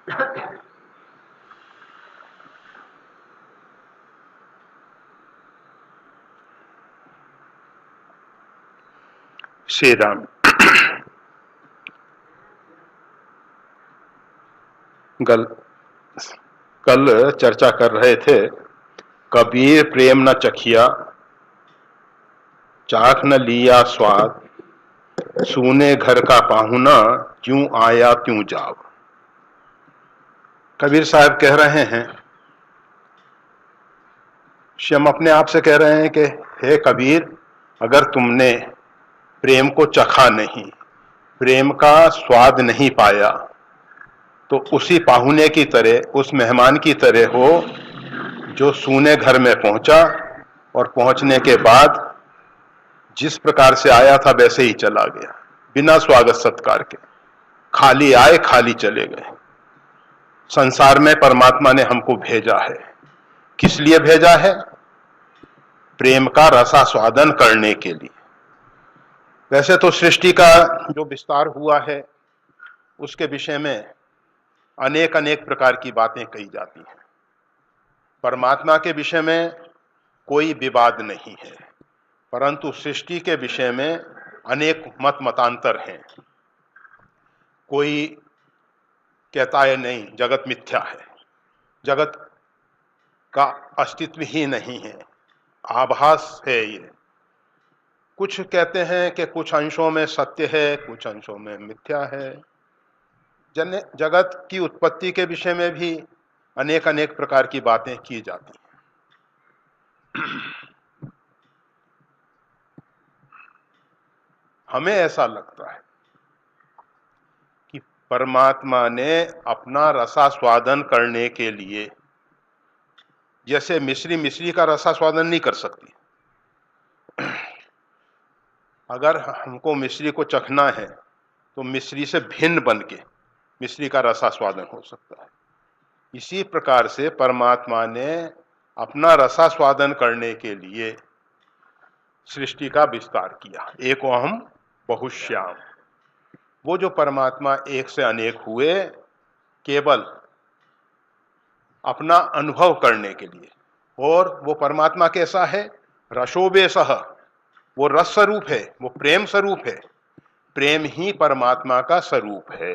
श्री राम। कल चर्चा कर रहे थे, कबीर प्रेम न चखिया, चाख न लिया स्वाद, सूने घर का पाहुना, ज्यों आया त्यों जाव। कबीर साहब कह रहे हैं, हम अपने आप से कह रहे हैं कि हे कबीर, अगर तुमने प्रेम को चखा नहीं, प्रेम का स्वाद नहीं पाया, तो उसी पाहुने की तरह, उस मेहमान की तरह हो जो सूने घर में पहुंचा और पहुंचने के बाद जिस प्रकार से आया था वैसे ही चला गया, बिना स्वागत सत्कार के। खाली आए खाली चले गए। संसार में परमात्मा ने हमको भेजा है, किस लिए भेजा है? प्रेम का रसास्वादन करने के लिए। वैसे तो सृष्टि का जो विस्तार हुआ है उसके विषय में अनेक अनेक प्रकार की बातें कही जाती हैं। परमात्मा के विषय में कोई विवाद नहीं है, परंतु सृष्टि के विषय में अनेक मत मतांतर हैं। कोई कहता है नहीं, जगत मिथ्या है, जगत का अस्तित्व ही नहीं है, आभास है ये। कुछ कहते हैं कि कुछ अंशों में सत्य है, कुछ अंशों में मिथ्या है। जगत की उत्पत्ति के विषय में भी अनेक अनेक प्रकार की बातें की जाती हैं। हमें ऐसा लगता है कि परमात्मा ने अपना रसास्वादन करने के लिए, जैसे मिश्री का रसास्वादन नहीं कर सकती, अगर हमको मिश्री को चखना है तो मिश्री से भिन्न बन के मिश्री का रसास्वादन हो सकता है। इसी प्रकार से परमात्मा ने अपना रसास्वादन करने के लिए सृष्टि का विस्तार किया। एको अहम बहुश्याम। वो जो परमात्मा एक से अनेक हुए, केवल अपना अनुभव करने के लिए। और वो परमात्मा कैसा है? रसोबेसह, वो रस स्वरूप है, वो प्रेम स्वरूप है। प्रेम ही परमात्मा का स्वरूप है।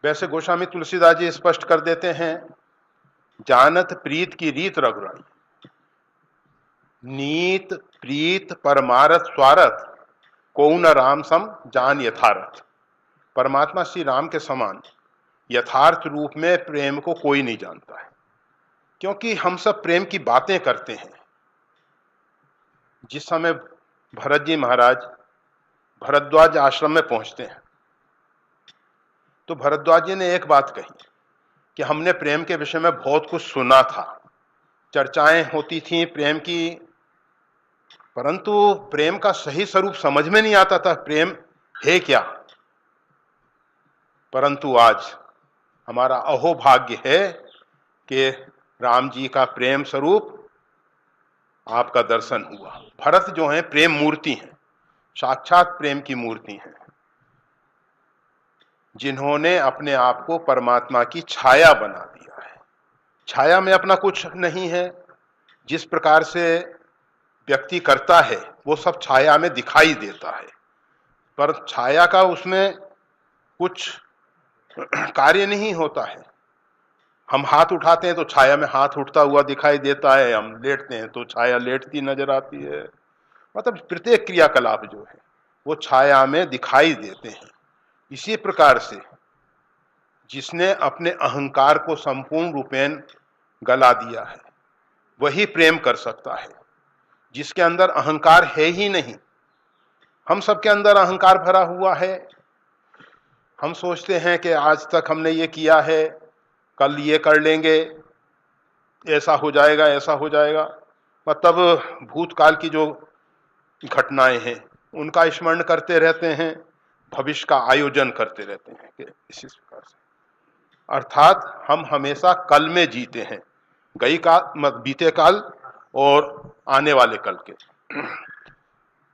वैसे गोस्वामी तुलसीदास जी स्पष्ट कर देते हैं, जानत प्रीत की रीत रघुराई, नीत प्रीत परमारथ स्वारथ, कौन राम सम जान यथारथ। परमात्मा श्री राम के समान यथार्थ रूप में प्रेम को कोई नहीं जानता है, क्योंकि हम सब प्रेम की बातें करते हैं। जिस समय भरत जी महाराज भरद्वाज आश्रम में पहुंचते हैं तो भरद्वाज जी ने एक बात कही कि हमने प्रेम के विषय में बहुत कुछ सुना था, चर्चाएं होती थी प्रेम की, परंतु प्रेम का सही स्वरूप समझ में नहीं आता था, प्रेम है क्या। परंतु आज हमारा अहोभाग्य है कि राम जी का प्रेम स्वरूप आपका दर्शन हुआ। भरत जो है प्रेम मूर्ति हैं, साक्षात प्रेम की मूर्ति हैं, जिन्होंने अपने आप को परमात्मा की छाया बना दिया है। छाया में अपना कुछ नहीं है, जिस प्रकार से व्यक्ति करता है वो सब छाया में दिखाई देता है, पर छाया का उसमें कुछ कार्य नहीं होता है। हम हाथ उठाते हैं तो छाया में हाथ उठता हुआ दिखाई देता है, हम लेटते हैं तो छाया लेटती नजर आती है। मतलब प्रत्येक क्रियाकलाप जो है वो छाया में दिखाई देते हैं। इसी प्रकार से जिसने अपने अहंकार को संपूर्ण रूपेण गला दिया है वही प्रेम कर सकता है। जिसके अंदर अहंकार है ही नहीं, हम सबके अंदर अहंकार भरा हुआ है। हम सोचते हैं कि आज तक हमने ये किया है, कल ये कर लेंगे, ऐसा हो जाएगा, ऐसा हो जाएगा। मतलब भूतकाल की जो घटनाएं हैं उनका स्मरण करते रहते हैं, भविष्य का आयोजन करते रहते हैं कि इसी प्रकार से। अर्थात हम हमेशा कल में जीते हैं, गई काल, बीते काल और आने वाले कल के,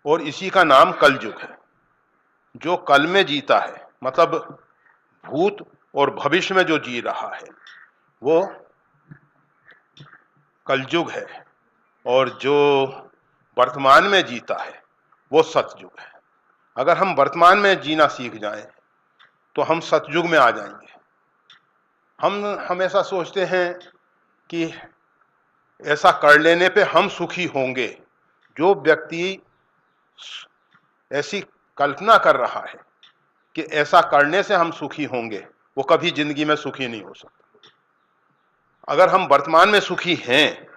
और इसी का नाम कलयुग है। जो कल में जीता है, मतलब भूत और भविष्य में जो जी रहा है वो कलयुग है, और जो वर्तमान में जीता है वो सतयुग है। अगर हम वर्तमान में जीना सीख जाएं तो हम सतयुग में आ जाएंगे। हम हमेशा सोचते हैं कि ऐसा कर लेने पे हम सुखी होंगे। जो व्यक्ति ऐसी कल्पना कर रहा है कि ऐसा करने से हम सुखी होंगे, वो कभी जिंदगी में सुखी नहीं हो सकता। अगर हम वर्तमान में सुखी हैं,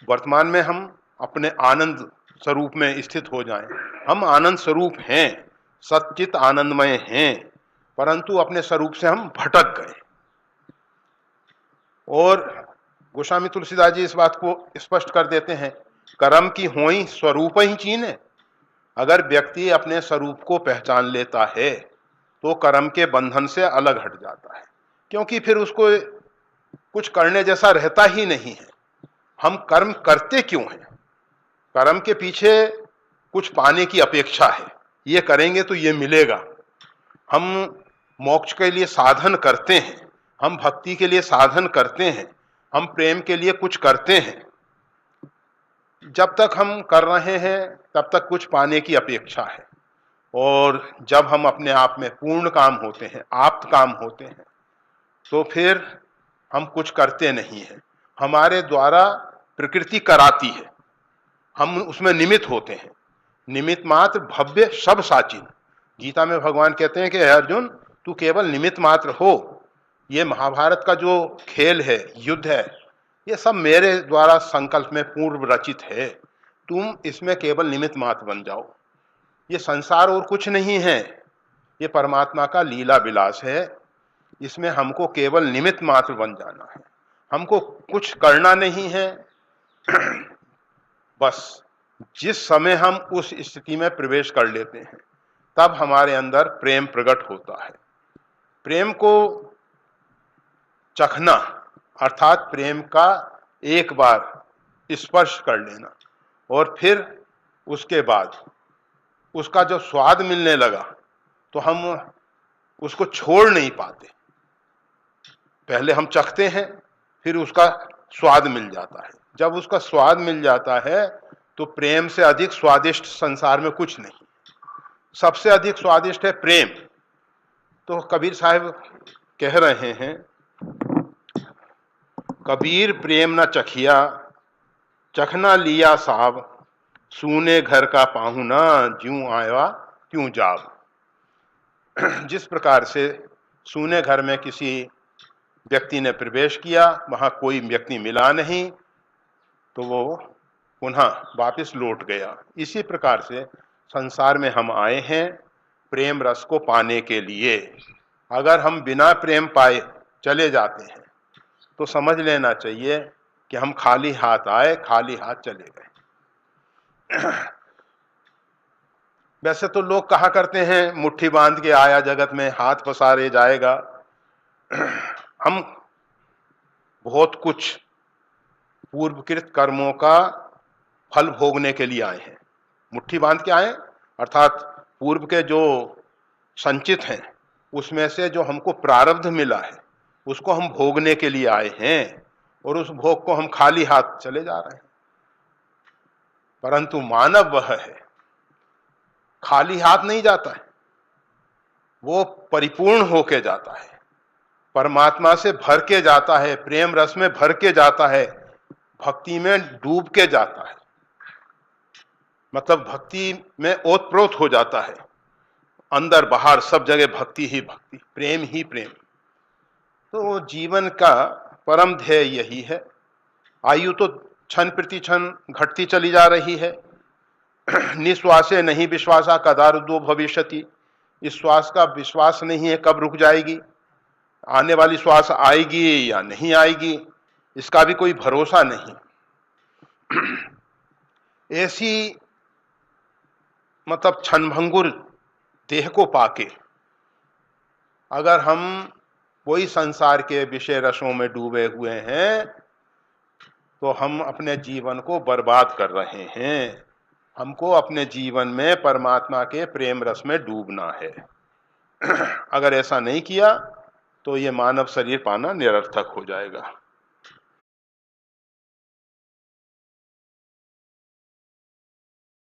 वर्तमान में हम अपने आनंद स्वरूप में स्थित हो जाएं, हम आनंद स्वरूप हैं, सच्चित आनंदमय हैं, परंतु अपने स्वरूप से हम भटक गए। और गोस्वामी तुलसीदास जी इस बात को स्पष्ट कर देते हैं, कर्म की होई स्वरूप ही चीने। अगर व्यक्ति अपने स्वरूप को पहचान लेता है तो कर्म के बंधन से अलग हट जाता है, क्योंकि फिर उसको कुछ करने जैसा रहता ही नहीं है। हम कर्म करते क्यों हैं? कर्म के पीछे कुछ पाने की अपेक्षा है, ये करेंगे तो ये मिलेगा। हम मोक्ष के लिए साधन करते हैं, हम भक्ति के लिए साधन करते हैं, हम प्रेम के लिए कुछ करते हैं। जब तक हम कर रहे हैं तब तक कुछ पाने की अपेक्षा है, और जब हम अपने आप में पूर्ण काम होते हैं, आप्त काम होते हैं, तो फिर हम कुछ करते नहीं हैं। हमारे द्वारा प्रकृति कराती है, हम उसमें निमित्त होते हैं। निमित्त मात्र भव्य सब साचिन। गीता में भगवान कहते हैं कि अर्जुन, तू केवल निमित्त मात्र हो। ये महाभारत का जो खेल है, युद्ध है, ये सब मेरे द्वारा संकल्प में पूर्व रचित है। तुम इसमें केवल निमित्त मात्र बन जाओ। ये संसार और कुछ नहीं है, ये परमात्मा का लीला विलास है। इसमें हमको केवल निमित्त मात्र बन जाना है, हमको कुछ करना नहीं है। बस जिस समय हम उस स्थिति में प्रवेश कर लेते हैं, तब हमारे अंदर प्रेम प्रकट होता है। प्रेम को चखना अर्थात प्रेम का एक बार स्पर्श कर लेना, और फिर उसके बाद उसका जो स्वाद मिलने लगा तो हम उसको छोड़ नहीं पाते। पहले हम चखते हैं, फिर उसका स्वाद मिल जाता है। जब उसका स्वाद मिल जाता है तो प्रेम से अधिक स्वादिष्ट संसार में कुछ नहीं। सबसे अधिक स्वादिष्ट है प्रेम। तो कबीर साहब कह रहे हैं, कबीर प्रेम न चखिया, चखना लिया साब, सूने घर का पाहुना, ज्यों आया त्यों जाब। जिस प्रकार से सूने घर में किसी व्यक्ति ने प्रवेश किया, वहां कोई व्यक्ति मिला नहीं, तो वो पुनः वापस लौट गया। इसी प्रकार से संसार में हम आए हैं प्रेम रस को पाने के लिए। अगर हम बिना प्रेम पाए चले जाते हैं तो समझ लेना चाहिए कि हम खाली हाथ आए, खाली हाथ चले गए। वैसे तो लोग कहा करते हैं, मुट्ठी बांध के आया जगत में, हाथ पसारे जाएगा। हम बहुत कुछ पूर्वकृत कर्मों का फल भोगने के लिए आए हैं। मुट्ठी बांध के आए अर्थात पूर्व के जो संचित हैं उसमें से जो हमको प्रारब्ध मिला है उसको हम भोगने के लिए आए हैं, और उस भोग को हम खाली हाथ चले जा रहे हैं। परंतु मानव वह है, खाली हाथ नहीं जाता है, वो परिपूर्ण होके जाता है, परमात्मा से भर के जाता है, प्रेम रस में भर के जाता है, भक्ति में डूब के जाता है। मतलब भक्ति में ओतप्रोत हो जाता है, अंदर बाहर सब जगह भक्ति ही भक्ति, प्रेम ही प्रेम। तो जीवन का परम ध्येय यही है। आयु तो क्षण प्रति क्षण घटती चली जा रही है। निश्वासे नहीं विश्वासा कदारुद्धो भविष्यति। इस श्वास का विश्वास नहीं है कब रुक जाएगी, आने वाली श्वास आएगी या नहीं आएगी, इसका भी कोई भरोसा नहीं। ऐसी मतलब क्षणभंगुर देह को पाके अगर हम कोई संसार के विषय रसों में डूबे हुए हैं तो हम अपने जीवन को बर्बाद कर रहे हैं। हमको अपने जीवन में परमात्मा के प्रेम रस में डूबना है। अगर ऐसा नहीं किया तो ये मानव शरीर पाना निरर्थक हो जाएगा।